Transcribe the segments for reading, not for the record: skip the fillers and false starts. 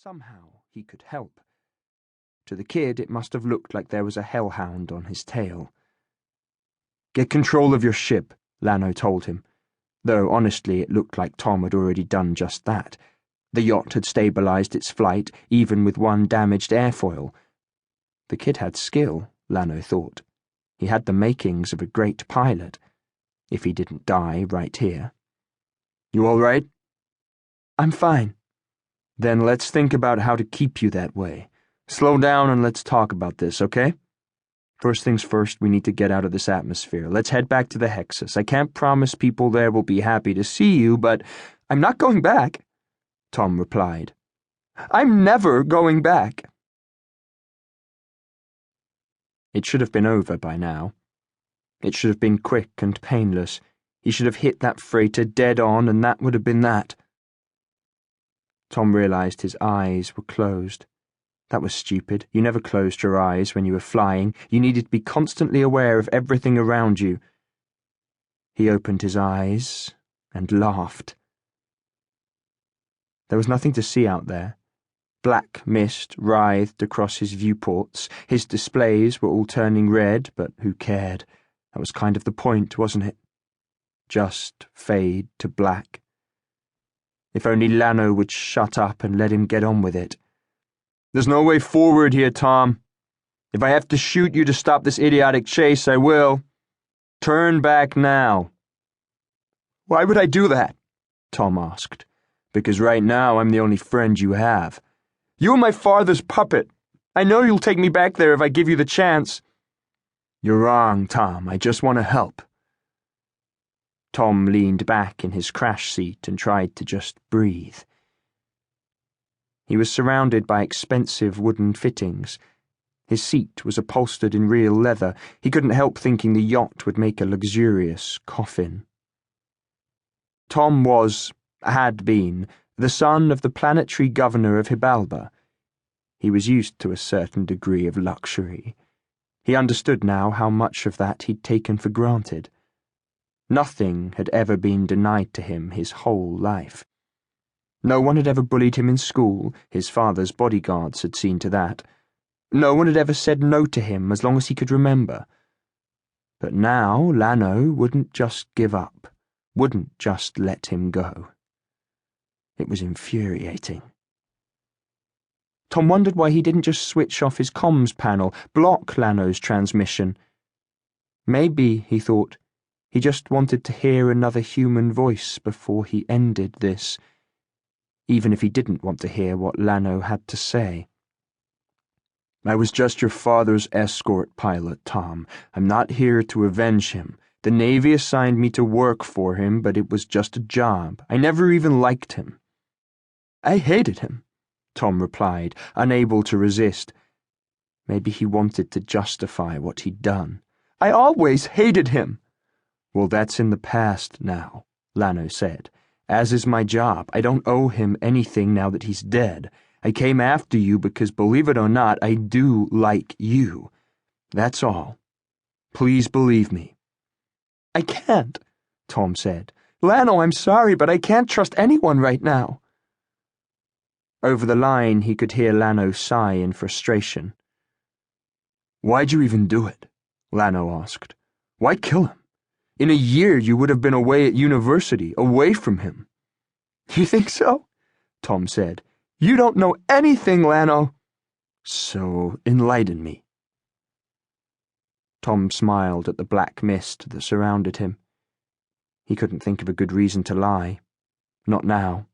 Somehow he could help. To the kid, it must have looked like there was a hellhound on his tail. "Get control of your ship," Lanoe told him, though honestly it looked like Tom had already done just that. The yacht had stabilized its flight, even with one damaged airfoil. The kid had skill, Lanoe thought. He had the makings of a great pilot, if he didn't die right here. "You all right?" "I'm fine." "Then let's think about how to keep you that way. Slow down and let's talk about this, okay? First things first, we need to get out of this atmosphere. Let's head back to the Hexus. I can't promise people there will be happy to see you, but—" "I'm not going back," Tom replied. "I'm never going back." It should have been over by now. It should have been quick and painless. He should have hit that freighter dead on, and that would have been that. Tom realized his eyes were closed. That was stupid. You never closed your eyes when you were flying. You needed to be constantly aware of everything around you. He opened his eyes and laughed. There was nothing to see out there. Black mist writhed across his viewports. His displays were all turning red, but who cared? That was kind of the point, wasn't it? Just fade to black. If only Lanoe would shut up and let him get on with it. "There's no way forward here, Tom. If I have to shoot you to stop this idiotic chase, I will. Turn back now." "Why would I do that?" Tom asked. "Because right now I'm the only friend you have. You are my father's puppet. I know you'll take me back there if I give you the chance." "You're wrong, Tom. I just want to help." Tom leaned back in his crash seat and tried to just breathe. He was surrounded by expensive wooden fittings. His seat was upholstered in real leather. He couldn't help thinking the yacht would make a luxurious coffin. Tom had been, the son of the planetary governor of Hibalba. He was used to a certain degree of luxury. He understood now how much of that he'd taken for granted. Nothing had ever been denied to him his whole life. No one had ever bullied him in school. His father's bodyguards had seen to that. No one had ever said no to him as long as he could remember. But now Lanoe wouldn't just give up, wouldn't just let him go. It was infuriating. Tom wondered why he didn't just switch off his comms panel, block Lanoe's transmission. Maybe, he thought, he just wanted to hear another human voice before he ended this, even if he didn't want to hear what Lanoe had to say. "I was just your father's escort pilot, Tom. I'm not here to avenge him. The Navy assigned me to work for him, but it was just a job. I never even liked him." "I hated him," Tom replied, unable to resist. Maybe he wanted to justify what he'd done. "I always hated him." "Well, that's in the past now," Lanoe said. "As is my job. I don't owe him anything now that he's dead. I came after you because, believe it or not, I do like you. That's all. Please believe me." "I can't," Tom said. "Lanoe, I'm sorry, but I can't trust anyone right now." Over the line, he could hear Lanoe sigh in frustration. "Why'd you even do it?" Lanoe asked. "Why kill him? In a year you would have been away at university, away from him." "You think so?" Tom said. "You don't know anything, Lanoe." "So enlighten me." Tom smiled at the black mist that surrounded him. He couldn't think of a good reason to lie. Not now.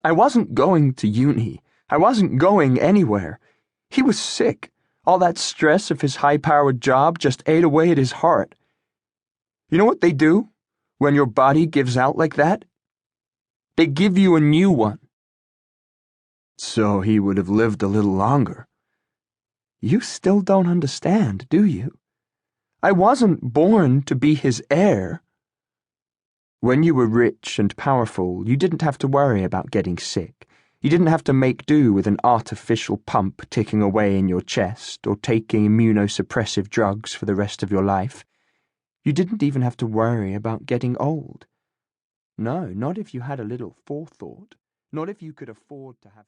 "I wasn't going to uni. I wasn't going anywhere. He was sick. All that stress of his high-powered job just ate away at his heart. You know what they do when your body gives out like that? They give you a new one." "So he would have lived a little longer." "You still don't understand, do you? I wasn't born to be his heir." When you were rich and powerful, you didn't have to worry about getting sick. You didn't have to make do with an artificial pump ticking away in your chest or taking immunosuppressive drugs for the rest of your life. You didn't even have to worry about getting old. No, not if you had a little forethought, not if you could afford to have